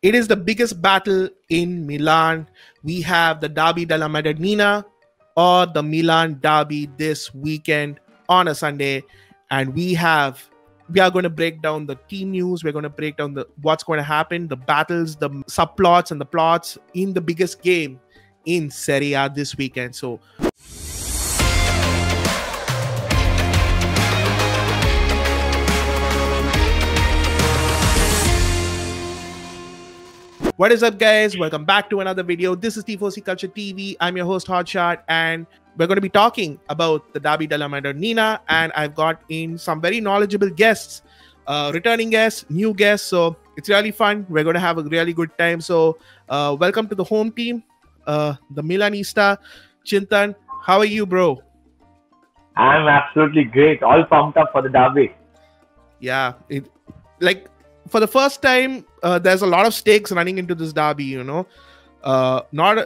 It is the biggest battle in Milan. We have the Derby della Madonnina or the Milan Derby this weekend on a Sunday, and we are going to break down the team news. We're going to break down what's going to happen, the battles, the subplots, and the plots in the biggest game in Serie A this weekend. So what is up, guys? Welcome back to another video. This is Tifosi Culture TV. I'm your host, Hotshot, and we're going to be talking about the Derby della Madonnina, and I've got in some very knowledgeable guests, returning guests, new guests, so it's really fun. We're going to have a really good time. So welcome to the home team, the Milanista. Chintan, how are you, bro? I'm absolutely great. All pumped up for the derby. Yeah, for the first time, there's a lot of stakes running into this derby, not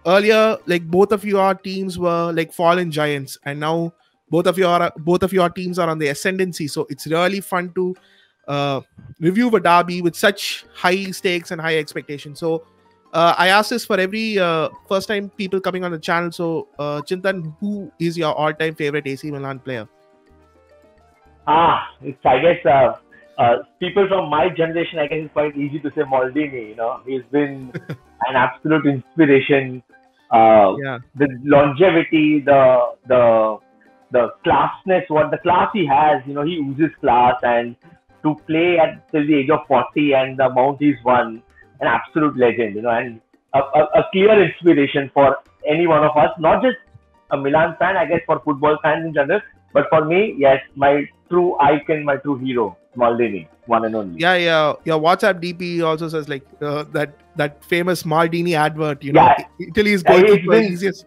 earlier, like both of your teams were like fallen giants, and now both of your teams are on the ascendancy. So it's really fun to review a derby with such high stakes and high expectations. So I asked this for every first time people coming on the channel. So Chintan, who is your all-time favorite AC Milan player? It's, I guess, people from my generation, I guess it's quite easy to say Maldini. He's been an absolute inspiration. The longevity, the classness, the class he has. He oozes class, and to play at till the age of 40 and the amount he's won, an absolute legend. And a clear inspiration for any one of us, not just a Milan fan, I guess, for football fans in general. But for me, yes, my true icon, my true hero, Maldini, one and only. Yeah. Your WhatsApp DP also says like that famous Maldini advert. Italy's goalkeeper easiest.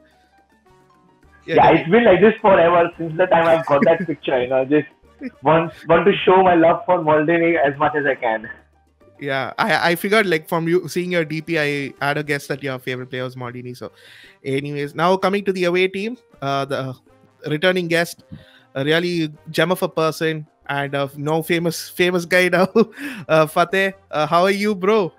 It's been like this forever since the time I've got that picture. Just want to show my love for Maldini as much as I can. Yeah, I figured like from you seeing your DP, I had a guess that your favorite player was Maldini. So, anyways, now coming to the away team, the returning guest, a really gem of a person and no famous guy now. Fateh, how are you, bro?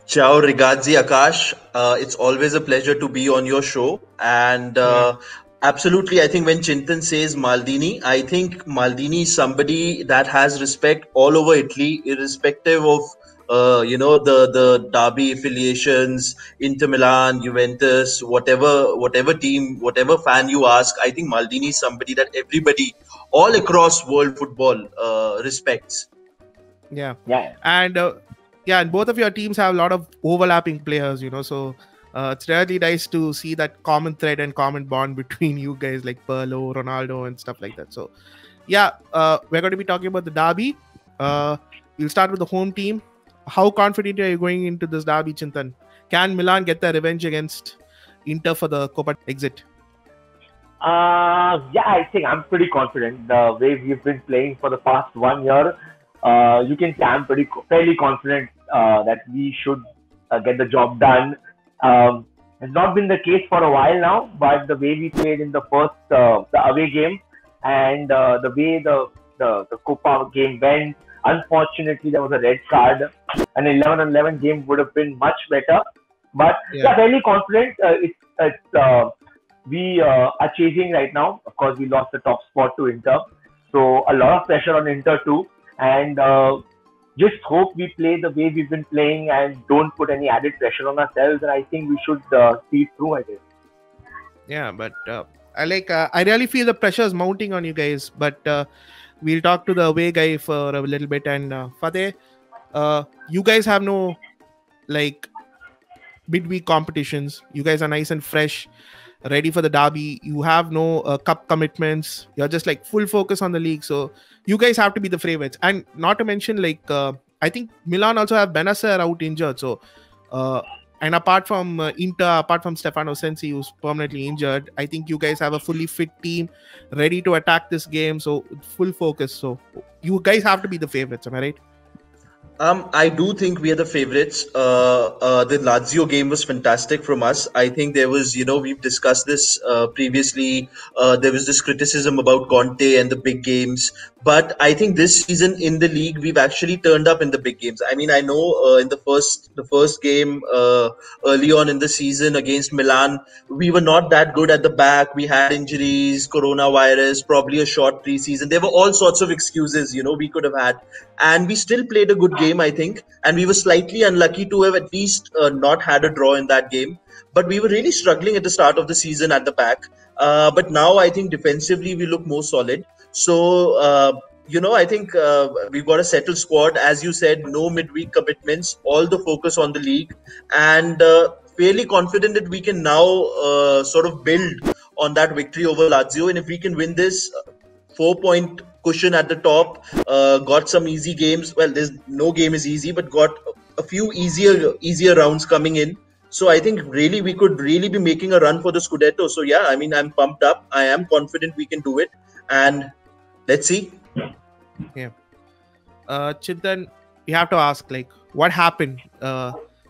Ciao, ragazzi, Akash. It's always a pleasure to be on your show. And absolutely, I think when Chintan says Maldini, I think Maldini is somebody that has respect all over Italy, irrespective of the derby affiliations, Inter Milan, Juventus, whatever team, whatever fan you ask. I think Maldini is somebody that everybody all across world football respects. Yeah. And and both of your teams have a lot of overlapping players, so it's really nice to see that common thread and common bond between you guys, like Pirlo, Ronaldo and stuff like that. So we're going to be talking about the derby. We'll start with the home team. How confident are you going into this derby, Chintan? Can Milan get their revenge against Inter for the Coppa exit? I think I'm pretty confident. The way we've been playing for the past 1 year, you can say I'm fairly confident that we should get the job done. It's not been the case for a while now, but the way we played in the first the away game and the way the Coppa game went, unfortunately there was a red card. An 11-11 game would have been much better, but fairly confident. We are chasing right now. Of course, we lost the top spot to Inter, so a lot of pressure on Inter too, and just hope we play the way we've been playing and don't put any added pressure on ourselves. And I think we should see it through, I guess. Yeah, but I really feel the pressure is mounting on you guys. But we'll talk to the away guy for a little bit. And Fateh, you guys have no midweek competitions. You guys are nice and fresh, ready for the derby. You have no cup commitments. You're just full focus on the league. So you guys have to be the favorites. And not to mention I think Milan also have Bennacer out injured. So and apart from Inter, apart from Stefano Sensi, who's permanently injured, I think you guys have a fully fit team ready to attack this game. So full focus. So you guys have to be the favorites. Am I right? I do think we are the favorites. The Lazio game was fantastic from us. I think there was, we've discussed this previously. There was this criticism about Conte and the big games. But I think this season in the league, we've actually turned up in the big games. I mean, I know in the first game early on in the season against Milan, we were not that good at the back. We had injuries, coronavirus, probably a short preseason. There were all sorts of excuses, we could have had, and we still played a good game, I think. And we were slightly unlucky to have at least not had a draw in that game. But we were really struggling at the start of the season at the back. But now I think defensively we look more solid. So, I think we've got a settled squad. As you said, no midweek commitments, all the focus on the league, and fairly confident that we can now sort of build on that victory over Lazio. And if we can win this 4-point cushion at the top, got some easy games. Well, there's no game is easy, but got a few easier rounds coming in. So I think really we could really be making a run for the Scudetto. So yeah, I mean, I'm pumped up. I am confident we can do it. And let's see. Yeah. Chintan, you have to ask, like, what happened?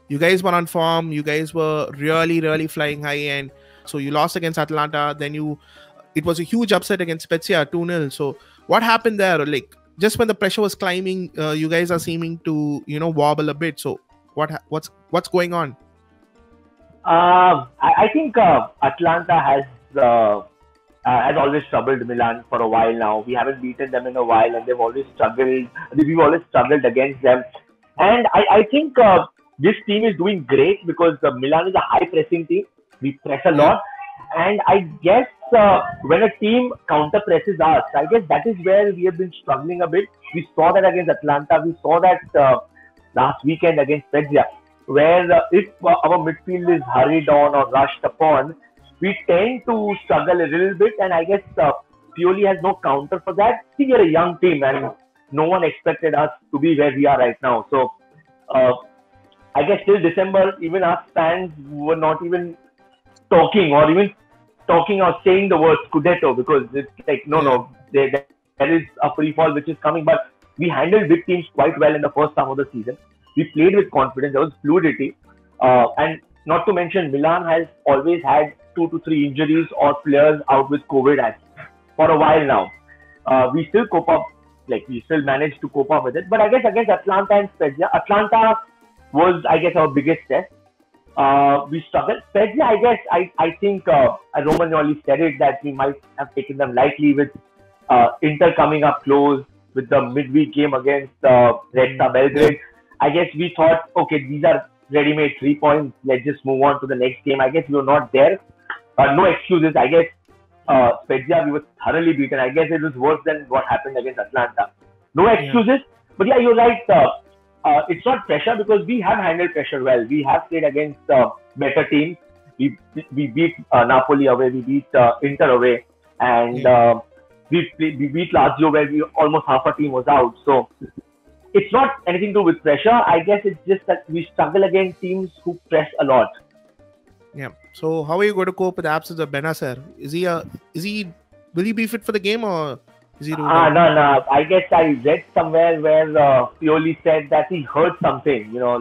You guys were on form. You guys were really, really flying high. And so you lost against Atalanta. Then it was a huge upset against Spezia, 2-0. So what happened there? Like, just when the pressure was climbing, you guys are seeming to, wobble a bit. So what's going on? I think Atalanta has always troubled Milan for a while now. We haven't beaten them in a while, and they've always struggled. We've always struggled against them. And I think this team is doing great because Milan is a high pressing team. We press a lot. And I guess when a team counter presses us, I guess that is where we have been struggling a bit. We saw that against Atalanta. We saw that last weekend against Spezia, where if our midfield is hurried on or rushed upon, we tend to struggle a little bit. And I guess Pioli has no counter for that. See, we are a young team and no one expected us to be where we are right now. So I guess till December, even us fans were not even talking or saying the word Scudetto, because it's like, there is a free fall which is coming. But we handled big teams quite well in the first half of the season. We played with confidence. There was fluidity. And not to mention, Milan has always had 2 to 3 injuries or players out with COVID for a while now. We still cope up, we still managed to cope up with it. But I guess against Atalanta and Spezia, Atalanta was, I guess, our biggest test. We struggled. Spezia, I guess, I think Romagnoli said it, that we might have taken them lightly with Inter coming up close, with the midweek game against Red Star Belgrade. I guess we thought, okay, these are ready-made 3 points. Let's just move on to the next game. I guess we were not there. No excuses. I guess Spezia, we were thoroughly beaten. I guess it was worse than what happened against Atalanta. No excuses. But yeah, you're right. It's not pressure, because we have handled pressure well. We have played against better teams. We beat Napoli away. We beat Inter away. And we beat Lazio, where almost half our team was out. So it's not anything to do with pressure. I guess it's just that we struggle against teams who press a lot. Yeah. So how are you going to cope with the absence of Benacer? Will he be fit for the game, or is he? No. I guess I read somewhere where Pioli said that he hurt something. While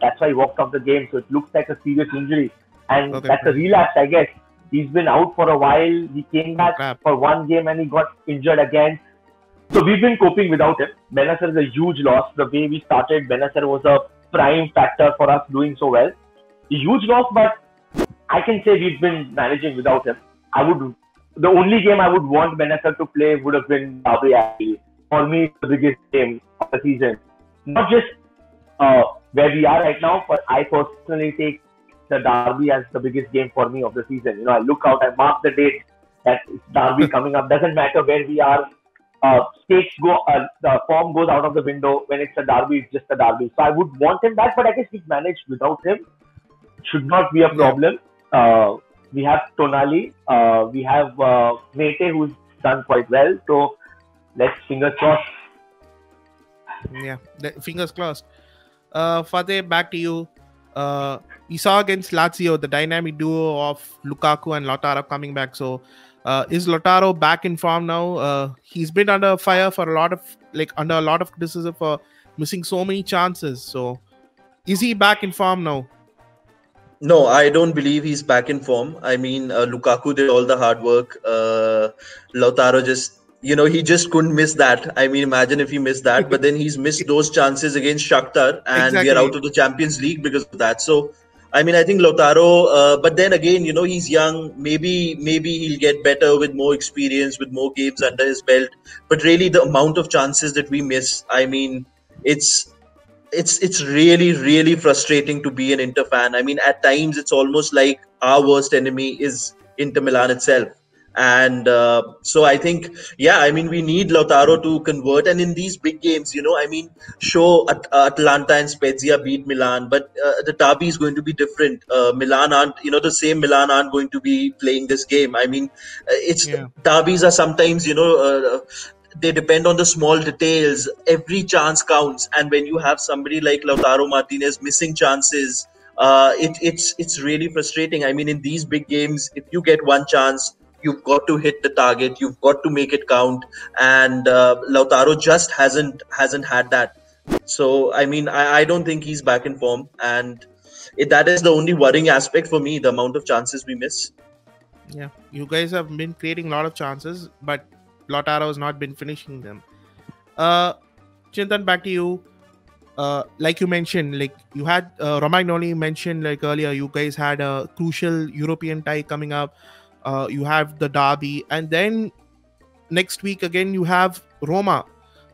that's why he walked off the game. So it looks like a serious injury, and that's a relapse. I guess he's been out for a while. He came back for one game and he got injured again. So we've been coping without him. Benacer is a huge loss. The way we started, Benacer was a prime factor for us doing so well. A huge loss, but I can say we've been managing without him. The only game I would want Benacer to play would have been Derby, actually. For me, it's the biggest game of the season. Not just where we are right now, but I personally take the Derby as the biggest game for me of the season. I look out, I mark the date that it's Derby coming up. Doesn't matter where we are. Stakes go, the form goes out of the window. When it's a Derby, it's just a Derby. So I would want him back, but I guess we've managed without him. It should not be a problem. We have Tonali. We have Mete, who's done quite well. So let's fingers crossed. Yeah, fingers crossed. Fateh, back to you. We saw against Lazio the dynamic duo of Lukaku and Lautaro coming back. So is Lautaro back in form now? He's been under fire for under a lot of criticism for missing so many chances. So is he back in form now? No, I don't believe he's back in form. I mean, Lukaku did all the hard work. Lautaro just, he just couldn't miss that. I mean, imagine if he missed that. But then he's missed those chances against Shakhtar, and we are out of the Champions League because of that. So, I mean, I think Lautaro. But then again, he's young. Maybe he'll get better with more experience, with more games under his belt. But really, the amount of chances that we miss, I mean, it's really, really frustrating to be an Inter fan. I mean, at times it's almost like our worst enemy is Inter Milan itself. And so I think, I mean, we need Lautaro to convert. And in these big games, I mean, Atalanta and Spezia beat Milan, but the derby is going to be different. Milan aren't, the same Milan aren't going to be playing this game. I mean, derbies are sometimes, they depend on the small details. Every chance counts. And when you have somebody like Lautaro Martinez missing chances, it's really frustrating. I mean, in these big games, if you get one chance, you've got to hit the target. You've got to make it count, and Lautaro just hasn't had that. So I mean, I don't think he's back in form, and that is the only worrying aspect for me: the amount of chances we miss. Yeah, you guys have been creating a lot of chances, but Lautaro has not been finishing them. Chintan, back to you. Like you mentioned, like you had Romagnoli mentioned like earlier, you guys had a crucial European tie coming up. You have the derby, and then next week again you have Roma.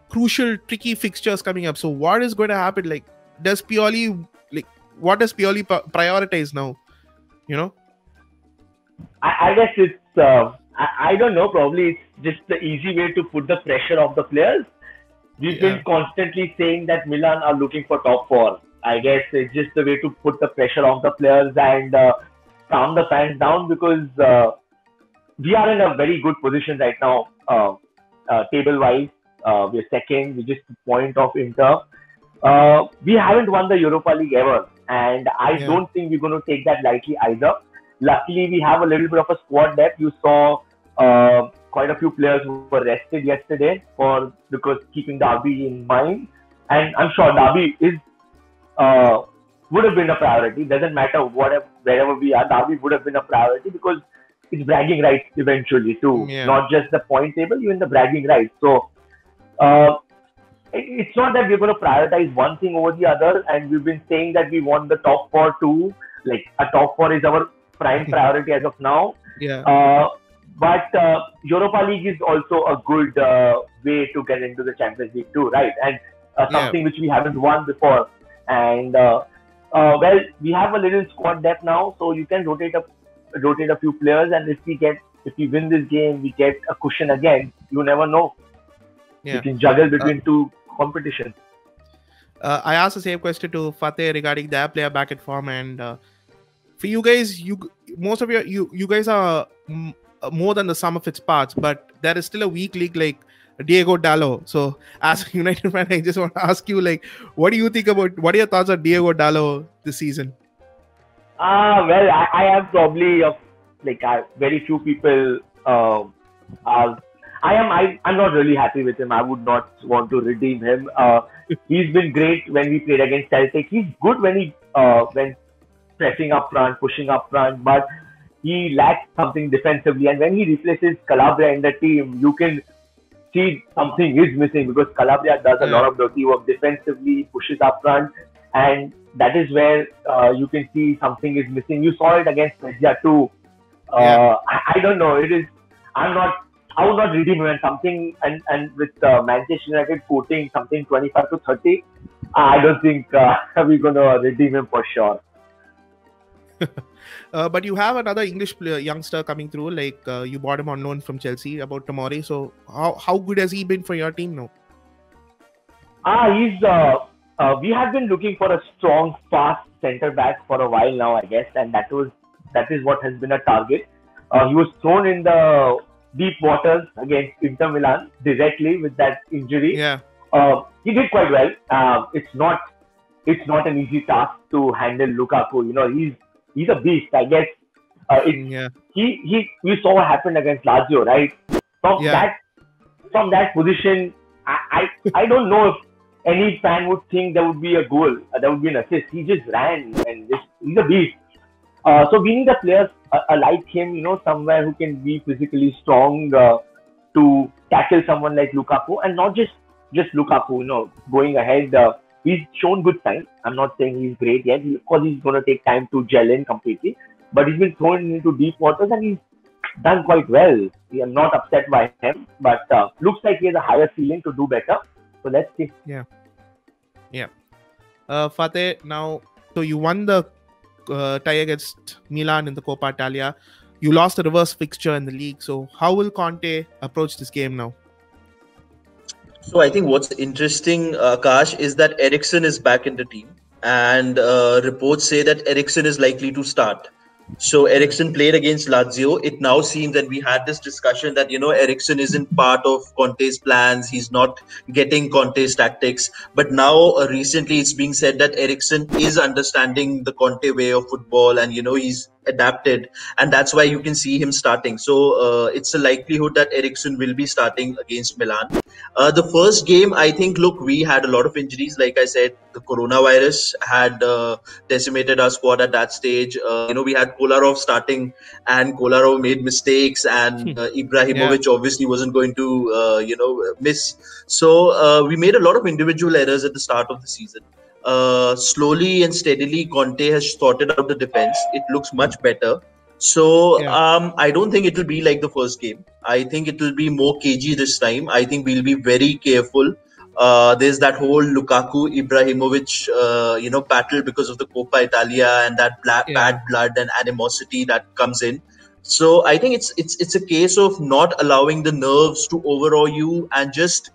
Crucial, tricky fixtures coming up. So what is going to happen? Like, what does Pioli prioritize now? I guess it's I don't know. Probably it's just the easy way to put the pressure of the players. We've been constantly saying that Milan are looking for top four. I guess it's just the way to put the pressure on the players and calm the fans down, because we are in a very good position right now, table-wise. We're second, we're just a point of Inter. We haven't won the Europa League ever, and I don't think we're going to take that lightly either. Luckily, we have a little bit of a squad depth. You saw quite a few players who were rested yesterday because keeping Derby in mind, and I'm sure Derby would have been a priority. Doesn't matter wherever we are, Derby would have been a priority because it's bragging rights eventually too. Not just the point table, even the bragging rights. So it's not that we're going to prioritize one thing over the other, and we've been saying that we want the top four too. Like a top four is our prime priority as of now. But Europa League is also a good way to get into the Champions League too, right? And something which we haven't won before. And well, we have a little squad depth now, so you can rotate a few players, and if we win this game, we get a cushion again. You never know. You can juggle between two competitions. I asked the same question to Fateh regarding their player back at form, and for you guys, most of you guys are more than the sum of its parts, but there is still a weak league like Diego Dallo. So as a United fan, I just want to ask you, like, what are your thoughts on Diego Dallo this season? Well, I am probably very few people I'm not really happy with him. I would not want to redeem him. He's been great when we played against Celtic. He's good when pressing up front, pushing up front, but he lacks something defensively. And when he replaces Calabria in the team, you can see something is missing, because Calabria does a lot of dirty work defensively, pushes up front, and that is where you can see something is missing. You saw it against Spezia too. I don't know. I would not redeem him, and with Manchester United quoting something 25 to 30, I don't think we're going to redeem him for sure. But you have another English youngster coming through, like you bought him on loan from Chelsea, about Tomori. So how good has he been for your team now? We have been looking for a strong, fast centre back for a while now, I guess, and that is what has been a target. He was thrown in the deep waters against Inter Milan directly with that injury. He did quite well. It's not an easy task to handle Lukaku. He's a beast, I guess. We saw what happened against Lazio, right? From that position, I don't know if any fan would think there would be a goal, there would be an assist. He just ran, and he's a beast. So we need a player like him, somewhere who can be physically strong, to tackle someone like Lukaku, and not just Lukaku. Going ahead, he's shown good signs. I'm not saying he's great yet. Of course, he's going to take time to gel in completely, but he's been thrown into deep waters and he's done quite well. We are not upset by him, but looks like he has a higher ceiling to do better. So let's see. Yeah. Fateh, now, so you won the tie against Milan in the Coppa Italia. You lost a reverse fixture in the league. So how will Conte approach this game now? So I think what's interesting, Akash, is that Eriksen is back in the team, and reports say that Eriksen is likely to start. So Eriksen played against Lazio. It now seems that we had this discussion that, Eriksen isn't part of Conte's plans. He's not getting Conte's tactics. But now recently it's being said that Eriksen is understanding the Conte way of football, and, he's adapted, and that's why you can see him starting. So it's a likelihood that Eriksen will be starting against Milan. The first game, I think, look, we had a lot of injuries. Like I said, the coronavirus had decimated our squad at that stage. We had Kolarov starting, and Kolarov made mistakes, and Ibrahimovic obviously wasn't going to, miss. So we made a lot of individual errors at the start of the season. Slowly and steadily, Conte has sorted out the defense. It looks much better. So I don't think it will be like the first game. I think it will be more cagey this time. I think we'll be very careful. There's that whole Lukaku Ibrahimovic battle because of the Coppa Italia and that bad blood and animosity that comes in. So I think it's a case of not allowing the nerves to overawe you and just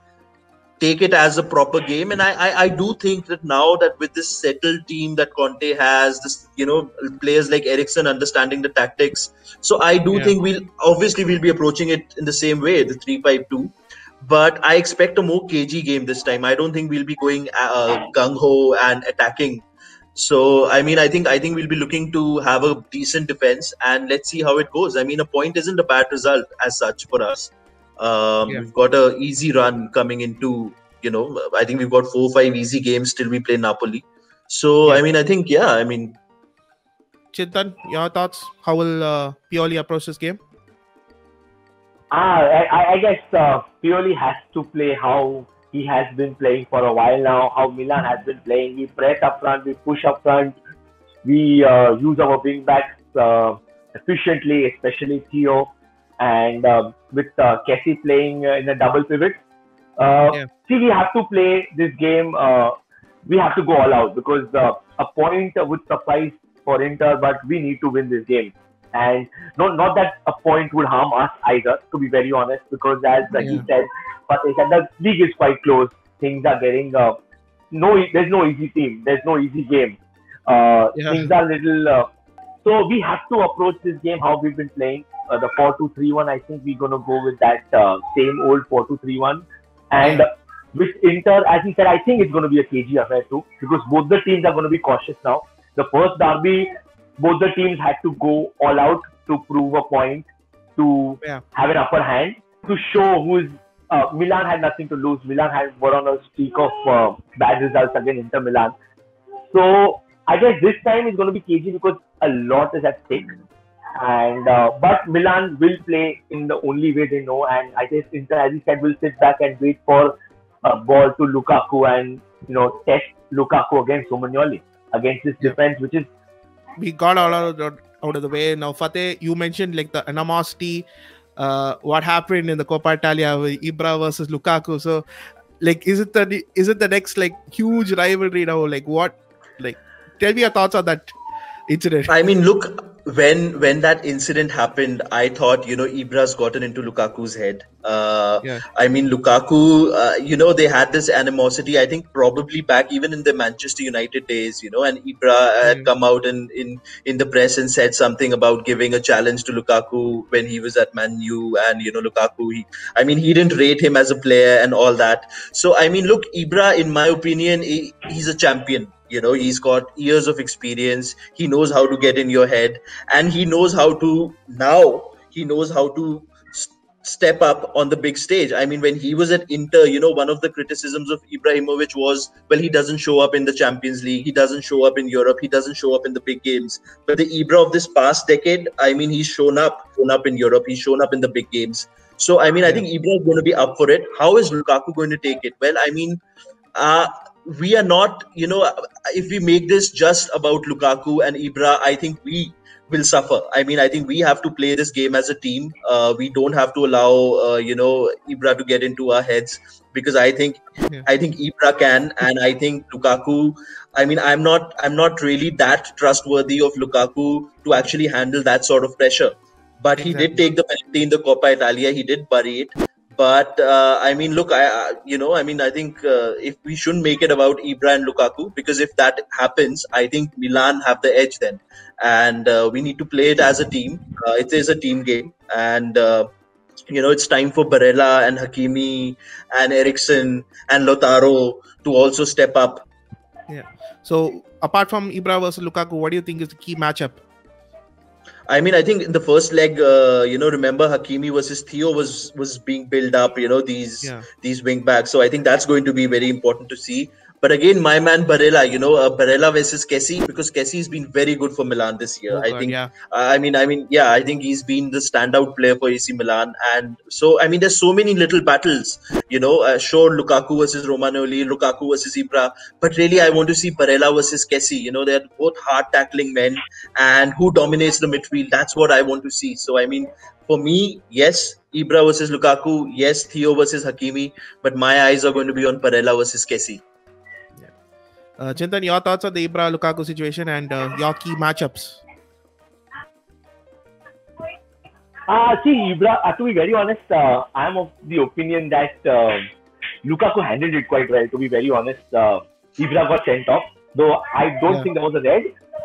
take it as a proper game. And I do think that now that with this settled team that Conte has, this players like Eriksen understanding the tactics, so I do think we'll be approaching it in the same way, the 3-5-2. But I expect a more cagey game this time. I don't think we'll be going gung-ho and attacking. So I think we'll be looking to have a decent defense, and let's see how it goes. I mean, a point isn't a bad result as such for us. We've got an easy run coming into, I think we've got 4 or 5 easy games till we play Napoli. So, Chintan, your thoughts? How will Pioli approach this game? I guess Pioli has to play how he has been playing for a while now, how Milan has been playing. We press up front, we push up front, we use our wing backs efficiently, especially Theo. And with Kessie playing in a double pivot. See, we have to play this game. We have to go all out because a point would suffice for Inter, but we need to win this game. And not that a point would harm us either, to be very honest, because as he said, but the league is quite close. Things are getting there's no easy team. There's no easy game. Things are little. So we have to approach this game how we've been playing. The 4-2-3-1, I think we're going to go with that same old 4-2-3-1. And with Inter, as he said, I think it's going to be a cagey affair too, because both the teams are going to be cautious now. The first derby, both the teams had to go all out to prove a point, to have an upper hand, to show who's... Milan had nothing to lose. Milan were on a streak of bad results against Inter Milan. So I guess this time is going to be cagey because a lot is at stake. And but Milan will play in the only way they know, and I guess Inter, as he said, will sit back and wait for a ball to Lukaku and test Lukaku against Romagnoli, against this defense, which is... We got out of the way. Now, Fateh, you mentioned like the animosity, what happened in the Coppa Italia with Ibra versus Lukaku. So, like, is it the next like huge rivalry now? Like, what? Like, tell me your thoughts on that incident. I mean, look, when that incident happened, I thought, Ibra's gotten into Lukaku's head. I mean, Lukaku, they had this animosity, I think probably back even in the Manchester United days, and Ibra had come out in the press and said something about giving a challenge to Lukaku when he was at Man U, and, Lukaku, he didn't rate him as a player and all that. So, I mean, look, Ibra, in my opinion, he's a champion. He's got years of experience. He knows how to get in your head, and he knows how to step up on the big stage. I mean, when he was at Inter, one of the criticisms of Ibrahimovic was, well, he doesn't show up in the Champions League. He doesn't show up in Europe. He doesn't show up in the big games. But the Ibra of this past decade, I mean, he's shown up in Europe. He's shown up in the big games. So, I mean, I think Ibra is going to be up for it. How is Lukaku going to take it? Well, I mean, uh, we are not, if we make this just about Lukaku and Ibra, I think we will suffer. I mean, I think we have to play this game as a team. We don't have to allow, Ibra to get into our heads, because I think Ibra can, and I think Lukaku. I mean, I'm not really that trustworthy of Lukaku to actually handle that sort of pressure. But he did take the penalty in the Coppa Italia. He did bury it. But I mean, look, I think if we shouldn't make it about Ibra and Lukaku, because if that happens, I think Milan have the edge then, and we need to play it as a team. It is a team game, and it's time for Barella and Hakimi and Eriksen and Lautaro to also step up. Yeah. So apart from Ibra versus Lukaku, what do you think is the key matchup? I mean, I think in the first leg, remember Hakimi versus Theo was being built up, these wing backs. So I think that's going to be very important to see. But again, my man Barella, Barella versus Kessie, because Kessie has been very good for Milan this year. I think he's been the standout player for AC Milan. And so, I mean, there's so many little battles, sure, Lukaku versus Romagnoli, Lukaku versus Ibra, but really I want to see Barella versus Kessie. They're both hard tackling men, and who dominates the midfield, that's what I want to see. So, I mean, for me, yes, Ibra versus Lukaku, yes, Theo versus Hakimi, but my eyes are going to be on Barella versus Kessie. Chintan, your thoughts on the Ibra Lukaku situation and your key matchups? See, Ibra, to be very honest, I am of the opinion that Lukaku handled it quite well. To be very honest, Ibra got sent off, though I don't think there was a red.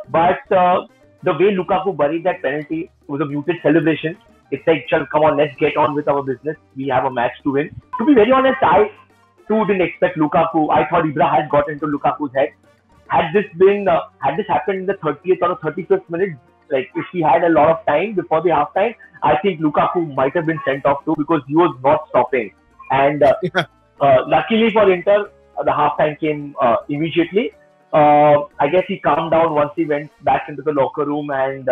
But the way Lukaku buried that penalty was a muted celebration. It's like, come on, let's get on with our business. We have a match to win. To be very honest, I too didn't expect Lukaku. I thought Ibra had got into Lukaku's head. Had this happened in the 30th or 35th minute, like if he had a lot of time before the halftime, I think Lukaku might have been sent off too, because he was not stopping. And luckily for Inter, the halftime came immediately. I guess he calmed down once he went back into the locker room, and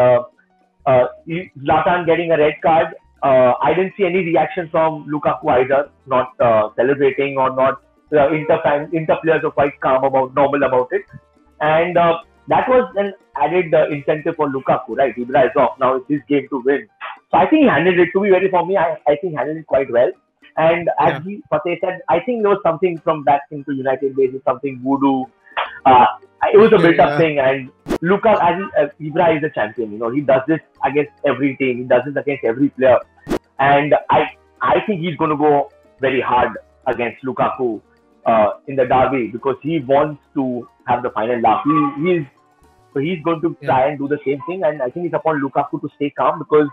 Zlatan getting a red card. I didn't see any reaction from Lukaku either, not celebrating or not. Inter players were quite normal about it, and that was an added incentive for Lukaku, right? Ibra is off now; it's his game to win. So I think he handled it. To be very for me, I think he handled it quite well. And as Fateh said, I think there was something from back into United days, something voodoo. It was a built-up thing, and Lukaku, Ibra is a champion. He does this against every team. He does this against every player, and I think he's going to go very hard against Lukaku in the derby, because he wants to have the final laugh. He's going to try and do the same thing, and I think it's upon Lukaku to stay calm, because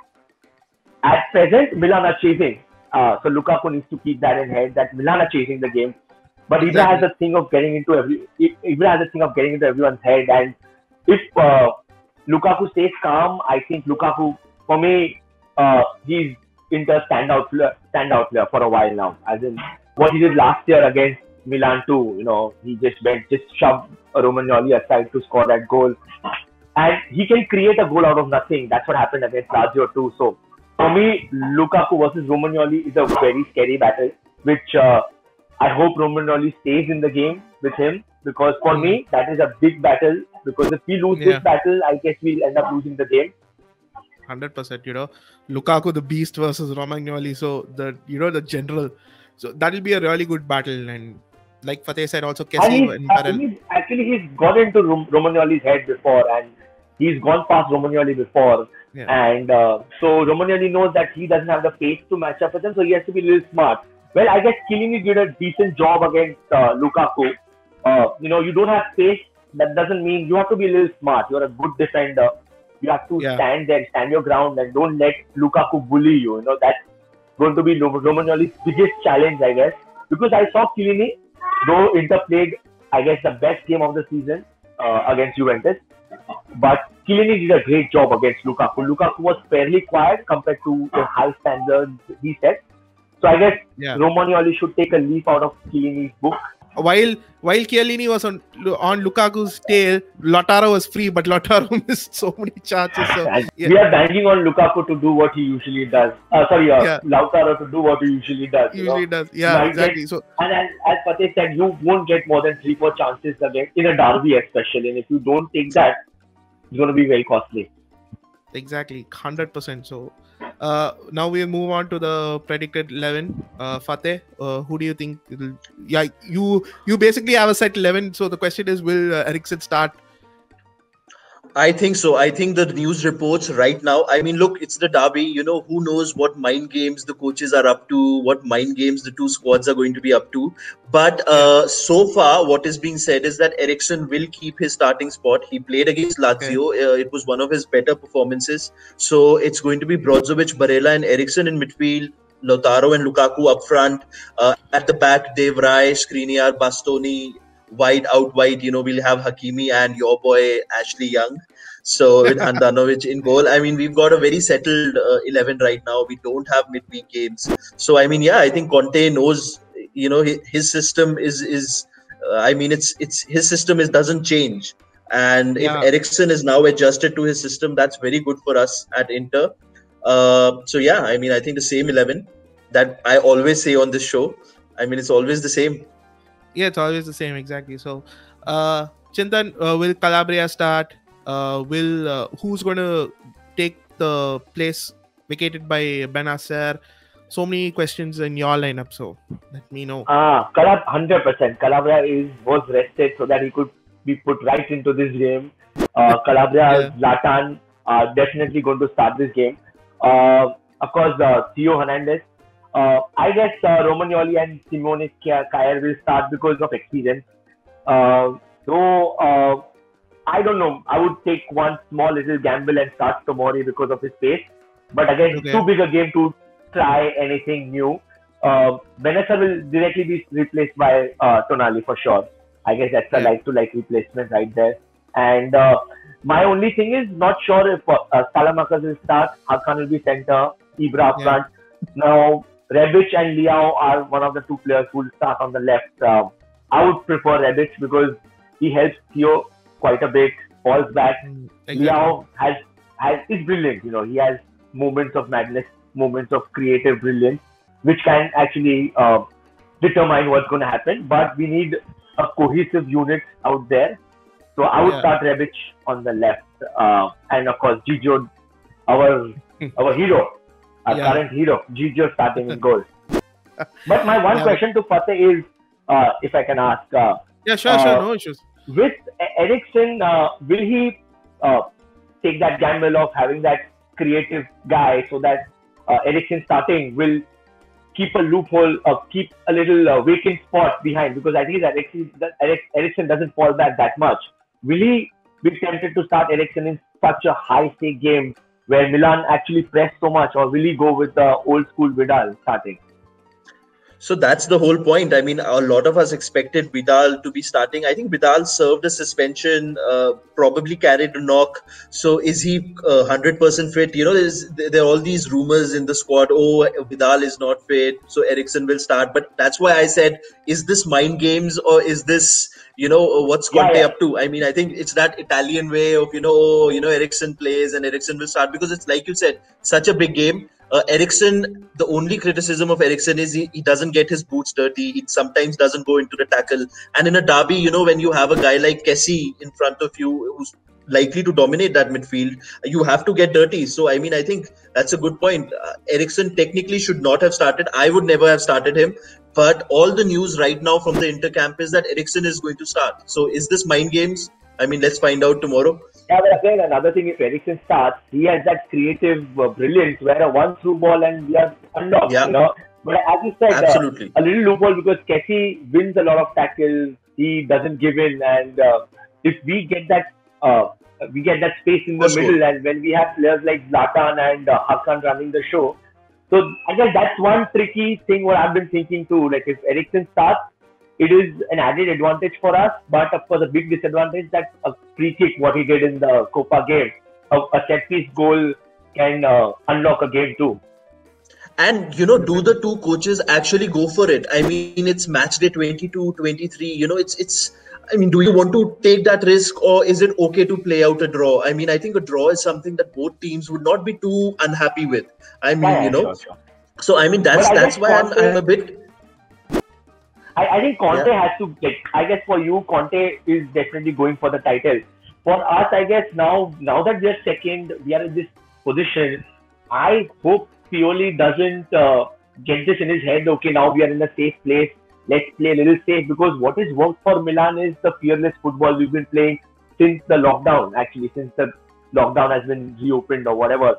at present Milan are chasing. So Lukaku needs to keep that in head, that Milan are chasing the game. But Ibra has a thing of getting into everyone's head, and if Lukaku stays calm, I think Lukaku, for me, he's Inter's standout player for a while now. As in what he did last year against Milan too, he just shoved Romagnoli aside to score that goal, and he can create a goal out of nothing. That's what happened against Lazio too. So for me, Lukaku versus Romagnoli is a very scary battle, which I hope Romagnoli stays in the game with him, because for me, that is a big battle, because if we lose this battle, I guess we'll end up losing the game. 100%, Lukaku the beast versus Romagnoli, so the general, so that will be a really good battle. And like Fateh said, also Kessie actually he's got into Romagnoli's head before, and he's gone past Romagnoli before, and so Romagnoli knows that he doesn't have the pace to match up with him, so he has to be a little smart. Well, I guess Chiellini did a decent job against Lukaku. You don't have pace. That doesn't mean you have to be a little smart. You're a good defender. You have to stand there, stand your ground, and don't let Lukaku bully you. That's going to be Romagnoli's biggest challenge, I guess. Because I saw Chiellini, though Inter played, I guess, the best game of the season against Juventus. But Chiellini did a great job against Lukaku. Lukaku was fairly quiet compared to the high standards he set. So I guess Romagnoli should take a leaf out of Chiellini's book while Chiellini was on Lukaku's tail, Lautaro was free, but Lautaro missed so many chances. So, yeah. We are banking on Lukaku to do what he usually does. Lautaro to do what he usually does. Yeah, exactly. So, and as Fateh said, you won't get more than 3-4 chances again in a derby, especially. And if you don't take that, it's going to be very costly. Exactly, 100%. So, now we'll move on to the predicted 11. Fateh, who do you think? You basically have a set 11. So the question is, will Eriksen start? I think so. I think the news reports right now, I mean, look, it's the derby. Who knows what mind games the coaches are up to, what mind games the two squads are going to be up to. But so far, what is being said is that Eriksen will keep his starting spot. He played against Lazio. It was one of his better performances. So it's going to be Brozovic, Barella and Eriksen in midfield. Lautaro and Lukaku up front. At the back, Dave Rai, Skriniar, Bastoni. Out wide, we'll have Hakimi and your boy Ashley Young. So with Handanovic in goal, I mean, we've got a very settled 11 right now. We don't have midweek games. So I mean, I think Conte knows, his system is his system doesn't change. And if Eriksen is now adjusted to his system, that's very good for us at Inter. So I mean, I think the same 11 that I always say on this show. I mean, it's always the same. Yeah, it's always the same, exactly. So, Chintan, will Calabria start? Who's going to take the place vacated by Benacer? So many questions in your lineup, so let me know. 100%. Calabria was rested so that he could be put right into this game. Calabria, Zlatan are definitely going to start this game. Of course, Theo Hernandez. I guess Romagnoli and Simone Kjaer will start because of experience. So I don't know. I would take one small little gamble and start Tomori because of his pace. But again, too big a game to try anything new. Benacer will directly be replaced by Tonali for sure. I guess that's a like-to-like replacement right there. And my only thing is not sure if Salamakas will start. Hakan will be center. Ibra up front. Now, Rebic and Leao are one of the two players who will start on the left. I would prefer Rebic because he helps Theo quite a bit, falls back. Exactly. Leao is brilliant. He has moments of madness, moments of creative brilliance, which can actually determine what's going to happen. But we need a cohesive unit out there. So I would start Rebic on the left. And of course, Gigio, our hero. Our current hero, Gigio, starting in goal. But my one question to Fateh is, if I can ask. Sure, no issues. With Eriksen, will he take that gamble of having that creative guy so that Eriksen starting will keep a loophole, keep a little vacant spot behind? Because I think Eriksen doesn't fall back that much. Will he be tempted to start Eriksen in such a high-stake game where Milan actually press so much, or will he go with the old school Vidal starting? So that's the whole point. I mean, a lot of us expected Vidal to be starting. I think Vidal served a suspension, probably carried a knock. So is he 100% fit? There are all these rumors in the squad. Oh, Vidal is not fit, so Eriksen will start. But that's why I said, is this mind games or is this, what's Conte up to? I mean, I think it's that Italian way of, Eriksen plays and Eriksen will start, because it's like you said, such a big game. Eriksen, the only criticism of Eriksen is he doesn't get his boots dirty. He sometimes doesn't go into the tackle. And in a derby, when you have a guy like Kessie in front of you who's likely to dominate that midfield, you have to get dirty. So, I mean, I think that's a good point. Eriksen technically should not have started. I would never have started him. But all the news right now from the Inter camp is that Eriksen is going to start. So, is this mind games? I mean, let's find out tomorrow. Yeah, but again, another thing, if Eriksen starts, he has that creative brilliance where a one through ball and we are unlocked, But as you said, absolutely. A little loophole, because Kessie wins a lot of tackles, he doesn't give in, and if we get that space in the middle, and when we have players like Zlatan and Hakan running the show, so I guess that's one tricky thing what I've been thinking too. Like if Eriksen starts, it is an added advantage for us, but of course a big disadvantage that a free kick, what he did in the Copa game, a set piece goal can unlock a game too. And do the two coaches actually go for it? I mean, it's match day 22, 23. It's. I mean, do you want to take that risk, or is it okay to play out a draw? I mean, I think a draw is something that both teams would not be too unhappy with. I mean, Sure. So I mean, that's why I'm a bit. I think Conte has to get. I guess for you, Conte is definitely going for the title. For us, I guess now that we are second, we are in this position. I hope Pioli doesn't get this in his head. Okay, now we are in a safe place. Let's play a little safe, because what has worked for Milan is the fearless football we've been playing since the lockdown. Actually, since the lockdown has been reopened or whatever.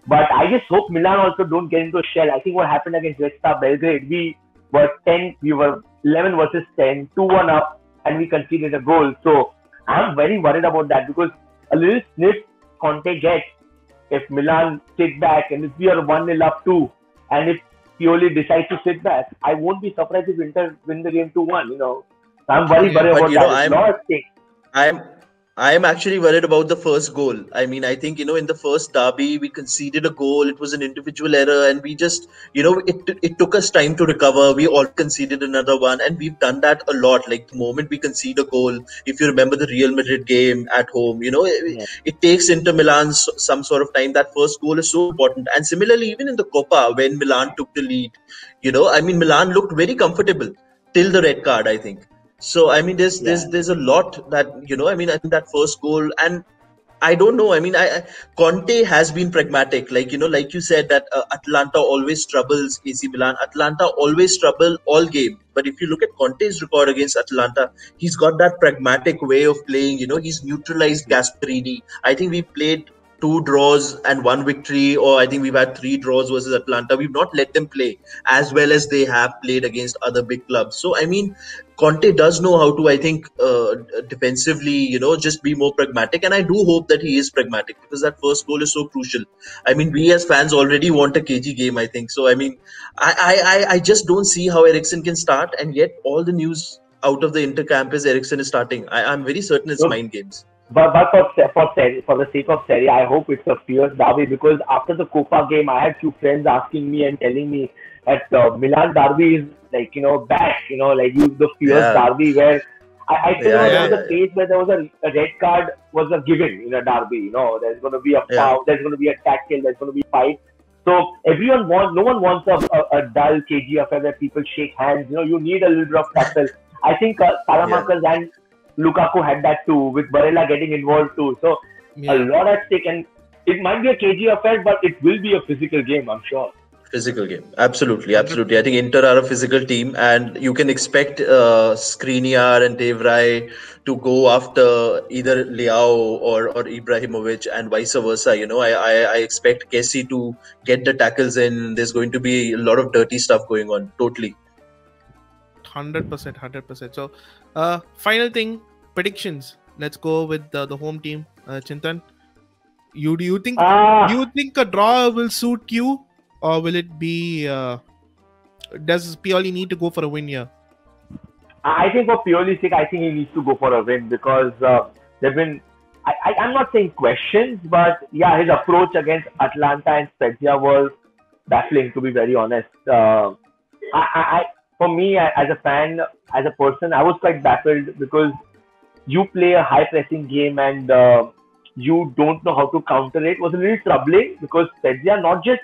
But I just hope Milan also don't get into a shell. I think what happened against Red Star Belgrade, we were 11 versus 10, 2-1 up, and we conceded a goal. So I'm very worried about that, because a little sniff Conte gets if Milan sit back, and if we are 1-0 up too, and if Pioli decides to sit back, I won't be surprised if Inter win the game 2-1. So I'm very worried about that. I am actually worried about the first goal. I mean, I think, in the first derby, we conceded a goal. It was an individual error, and we just, it took us time to recover. We all conceded another one, and we've done that a lot. Like, the moment we concede a goal, if you remember the Real Madrid game at home, it takes Inter Milan some sort of time. That first goal is so important. And similarly, even in the Copa, when Milan took the lead, I mean, Milan looked very comfortable till the red card, I think. So I mean, there's a lot that I mean, I think that first goal, and I don't know. I mean, Conte has been pragmatic, like you said that Atalanta always troubles AC Milan. Atalanta always trouble all game, but if you look at Conte's record against Atalanta, he's got that pragmatic way of playing. He's neutralized Gasperini. I think we played 2 draws and 1 victory, or I think we've had 3 draws versus Atalanta. We've not let them play as well as they have played against other big clubs. So I mean, Conte does know how to, I think, defensively, just be more pragmatic. And I do hope that he is pragmatic, because that first goal is so crucial. I mean, we as fans already want a KG game, I think. So I mean, I just don't see how Eriksen can start, and yet all the news out of the Inter camp is Eriksen is starting. I'm very certain it's mind games. But for the sake of Serie, I hope it's a fierce derby, because after the Copa game, I had few friends asking me and telling me that Milan derby is like back, like the fierce derby where I think there was a case where there was a red card was a given in a derby. There's going to be a foul, there's going to be a tackle, there's going to be fight. So no one wants a dull KG affair where people shake hands. You need a little bit of tackle. I think Salamakers and Lukaku had that too, with Barella getting involved too. So a lot at stake, and it might be a KG affair, but it will be a physical game, I'm sure. Physical game, absolutely. I think Inter are a physical team, and you can expect Skriniar and Devray to go after either Leao or Ibrahimovic, and vice versa. I expect Kessie to get the tackles in. There's going to be a lot of dirty stuff going on. Totally. 100%. So, final thing, predictions. Let's go with the home team, Chintan. Do you think a draw will suit you, or will it be? Does Pioli need to go for a win here? I think for Pioli's sake, I think he needs to go for a win, because there've been. I'm not saying questions, but his approach against Atalanta and Spezia was baffling, to be very honest. For me, as a fan, as a person, I was quite baffled, because you play a high pressing game and you don't know how to counter it. It was a little troubling, because Spezia not just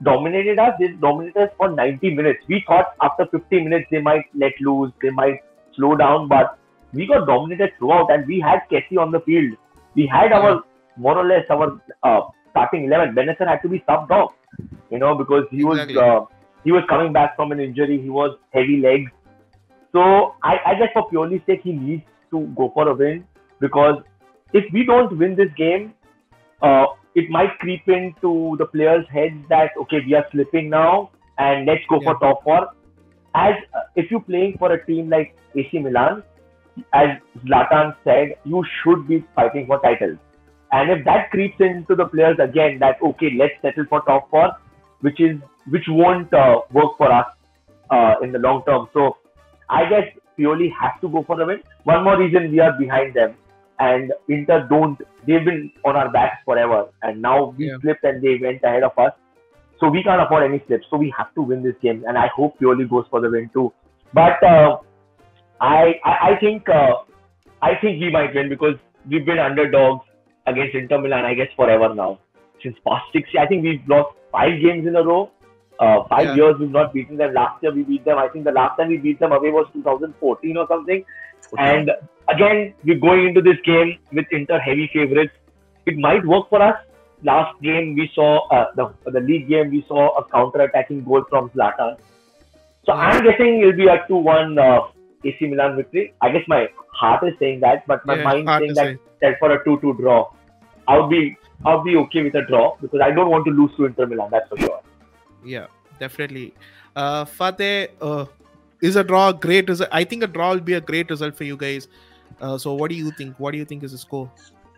dominated us, they dominated us for 90 minutes. We thought after 50 minutes they might let loose, they might slow down, but we got dominated throughout, and we had Kessie on the field. We had our, more or less, our starting 11. Bennacer had to be subbed off, because he was coming back from an injury. He was heavy legs. So I guess for Pioli's sake, he needs to go for a win, because if we don't win this game, it might creep into the players' heads that, okay, we are slipping now and let's go for top 4. As if you're playing for a team like AC Milan, as Zlatan said, you should be fighting for titles. And if that creeps into the players again, that, okay, let's settle for top 4, which won't work for us in the long term. So I guess Pioli has to go for the win. One more reason, we are behind them, and Inter they've been on our backs forever, and now we slipped and they went ahead of us. So we can't afford any slips. So we have to win this game, and I hope Pioli goes for the win too. But I think we might win because we've been underdogs against Inter Milan, I guess, forever now. Since past 6 years, I think we've lost 5 games in a row. 5 years we've not beaten them. Last year we beat them. I think the last time we beat them away was 2014 or something. And again, we're going into this game with Inter heavy favorites. It might work for us. Last game we saw the league game, we saw a counter-attacking goal from Zlatan. So I'm guessing it'll be a 2-1 AC Milan victory. I guess my heart is saying that, but my mind is saying that for a 2-2 draw. I'll be okay with a draw because I don't want to lose to Inter Milan. That's for sure. Yeah, definitely. Fateh, is a draw a great result? I think a draw will be a great result for you guys. So what do you think? What do you think is the score?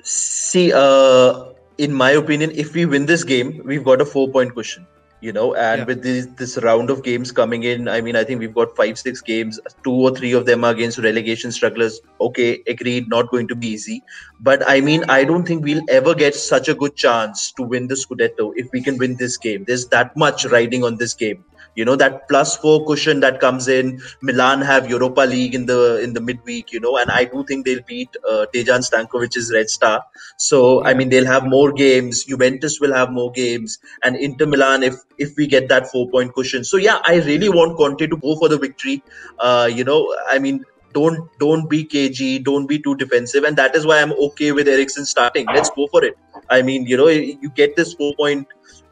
See, in my opinion, if we win this game, we've got a 4-point cushion. And with this round of games coming in, I mean, I think we've got 5-6 games, 2 or 3 of them are against relegation strugglers. Okay, agreed, not going to be easy. But I mean, I don't think we'll ever get such a good chance to win the Scudetto if we can win this game. There's that much riding on this game. That +4 cushion that comes in. Milan have Europa League in the midweek, and I do think they'll beat Dejan Stankovic's Red Star. So, I mean, they'll have more games. Juventus will have more games. And Inter Milan, if we get that 4-point cushion. So, yeah, I really want Conte to go for the victory. I mean, don't be cagey, don't be too defensive. And that is why I'm okay with Eriksen starting. Let's go for it. I mean, you get this 4-point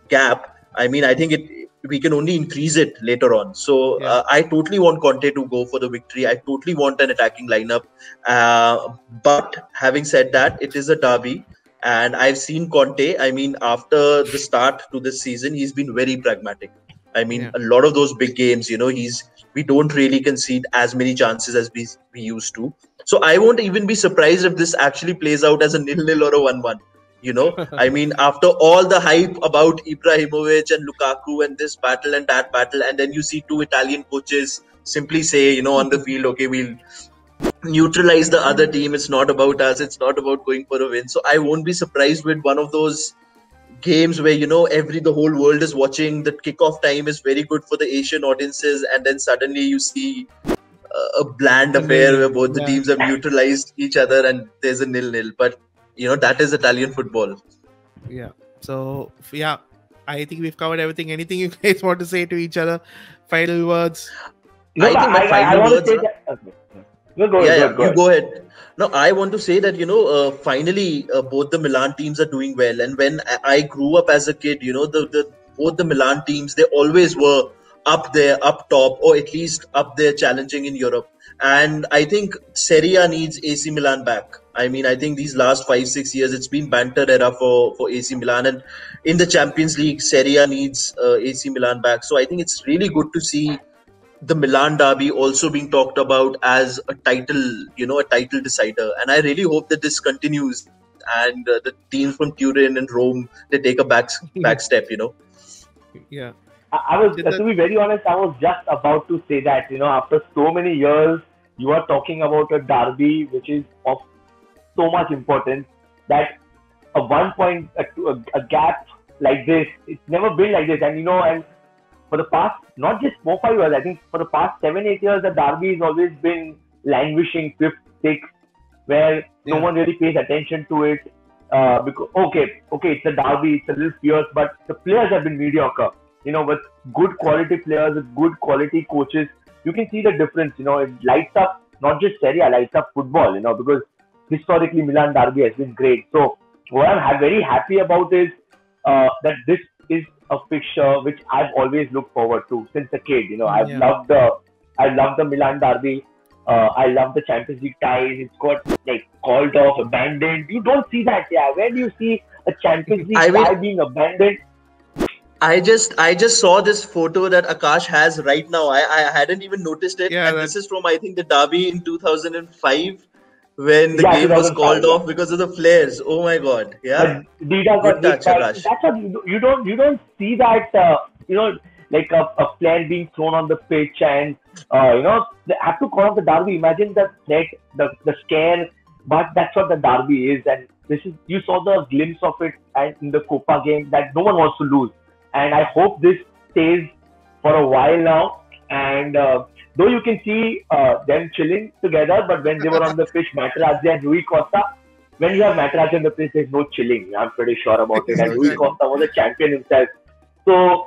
gap. I mean, I think we can only increase it later on. So I totally want Conte to go for the victory. I totally want an attacking lineup. But having said that, it is a derby. And I've seen Conte, I mean, after the start to this season, he's been very pragmatic. I mean, a lot of those big games, we don't really concede as many chances as we used to. So I won't even be surprised if this actually plays out as a 0-0 or a 1-1. I mean, after all the hype about Ibrahimovic and Lukaku and this battle and that battle, and then you see 2 Italian coaches simply say, on the field, okay, we'll neutralize the other team. It's not about us. It's not about going for a win. So I won't be surprised with one of those games where, the whole world is watching. The kickoff time is very good for the Asian audiences. And then suddenly you see a bland affair where both the teams have neutralized each other and there's a 0-0. But that is Italian football. Yeah. So, I think we've covered everything. Anything you guys want to say to each other? Final words? No, I want to say that. Okay. No, go ahead. You go ahead. No, I want to say that, finally, both the Milan teams are doing well. And when I grew up as a kid, both the Milan teams, they always were up there, up top, or at least up there challenging in Europe. And I think Serie A needs AC Milan back. I mean, I think these last 5-6 years, it's been banter era for AC Milan. And in the Champions League, Serie A needs AC Milan back. So I think it's really good to see the Milan derby also being talked about as a title, a title decider. And I really hope that this continues and the teams from Turin and Rome, they take a back step, Yeah. I was, to be very honest, I was just about to say that, after so many years, you are talking about a derby which is of so much importance that a 1 point, a gap like this, it's never been like this. And, and for the past, not just 4-5 years, I think for the past 7-8 years, the derby has always been languishing 5th, 6th, where no one really pays attention to it. Because, okay, it's a derby, it's a little fierce, but the players have been mediocre. With good quality players, with good quality coaches, you can see the difference. It lights up not just Serie A, lights up football. Because historically Milan derby has been great. So what I'm very happy about is that this is a fixture which I've always looked forward to since a kid. I love the Milan derby. I love the Champions League ties. It's got called off, abandoned. You don't see that. Where do you see a Champions League tie being abandoned? I just saw this photo that Akash has right now. I hadn't even noticed it. Yeah, and this is from, I think, the derby in 2005 when the game was called off because of the flares. Oh my God! Yeah, good touch, Akash. That's what you don't see that. Like a flare being thrown on the pitch, and they have to call off the derby. Imagine the threat, the scare. But that's what the derby is, and you saw the glimpse of it in the Copa game that no one wants to lose. and I hope this stays for a while now. And though you can see them chilling together, but when they were on the pitch, Materazzi and Rui Costa, when you have Materazzi on the pitch, there's no chilling. I'm pretty sure about it. And Rui Costa was a champion himself. So,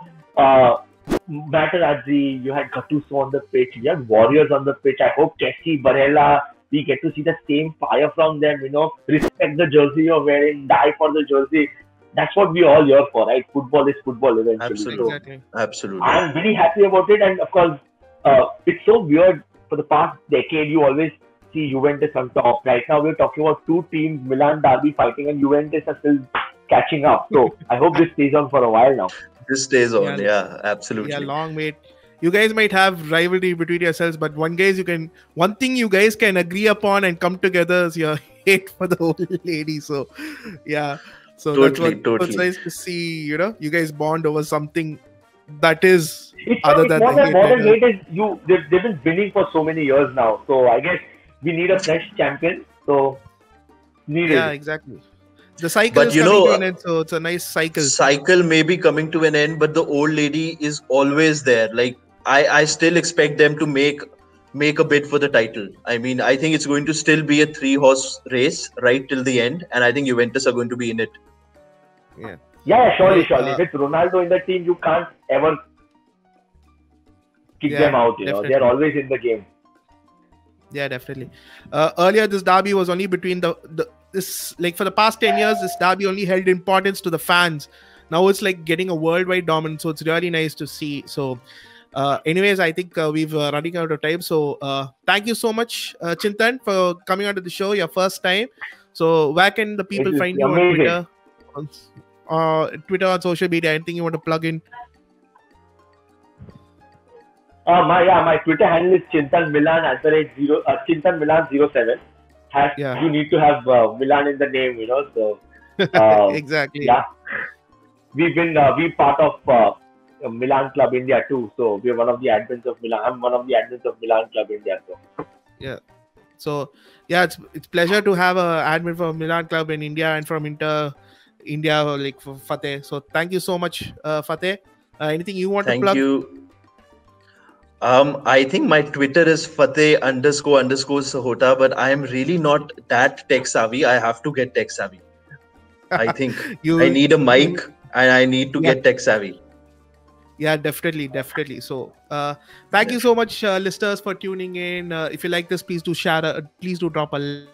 Materazzi, you had Gattuso on the pitch, you had Warriors on the pitch. I hope Kessie, Barella, we get to see the same fire from them, respect the jersey you're wearing, die for the jersey. That's what we all here for, right? Football is football eventually. Absolutely. So, Absolutely. I'm really happy about it. And of course, it's so weird. For the past decade, you always see Juventus on top. Right now, we're talking about two teams, Milan derby fighting, and Juventus are still catching up. So I hope this stays on for a while now. This stays on, absolutely. Yeah, long wait. You guys might have rivalry between yourselves, but one thing you guys can agree upon and come together is your hate for the old lady. So, yeah. So totally. It's nice to see, you guys bond over something that is it's other than more the than hate is they've been winning for so many years now. So I guess we need a fresh champion. So yeah, exactly. The cycle is coming to an end, so it's a nice cycle. Cycle may be coming to an end, but the old lady is always there. Like I still expect them to make a bid for the title. I mean, I think it's going to still be a 3-horse race right till the end, and I think Juventus are going to be in it. Yeah, surely. With Ronaldo in the team, you can't ever kick them out. They're always in the game. Yeah, definitely. Earlier, this derby was only between for the past 10 years, this derby only held importance to the fans. Now it's like getting a worldwide dominance, so it's really nice to see. So, anyways, I think we've running out of time. So, thank you so much, Chintan, for coming onto the show, your first time. So, where can the people find you on Twitter, on social media? Anything you want to plug in? My Twitter handle is Chintan Milan Chintan Milan 07. You need to have Milan in the name, So exactly. Yeah, we're part of Milan Club India too. So we're one of the admins of Milan. I'm one of the admins of Milan Club India. So yeah. So yeah, it's pleasure to have a admin from Milan Club in India and from India, like for Fateh. So thank you so much, Fateh. Anything you want to plug? Thank you. I think my Twitter is Fateh__Sahota, but I am really not that tech savvy. I have to get tech savvy. I think I need a mic and I need to get tech savvy. Yeah, definitely. So, thank you so much, listeners, for tuning in. If you like this, please do share. Please do drop a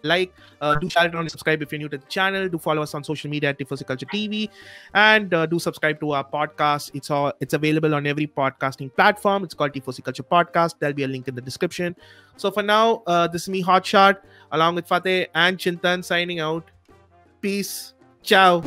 like. Do share it and subscribe if you're new to the channel. Do follow us on social media at Tifosi Culture TV, and do subscribe to our podcast. It's available on every podcasting platform. It's called Tifosi Culture Podcast. There'll be a link in the description. So for now, this is me, Hotshot, along with Fateh and Chintan, signing out. Peace. Ciao.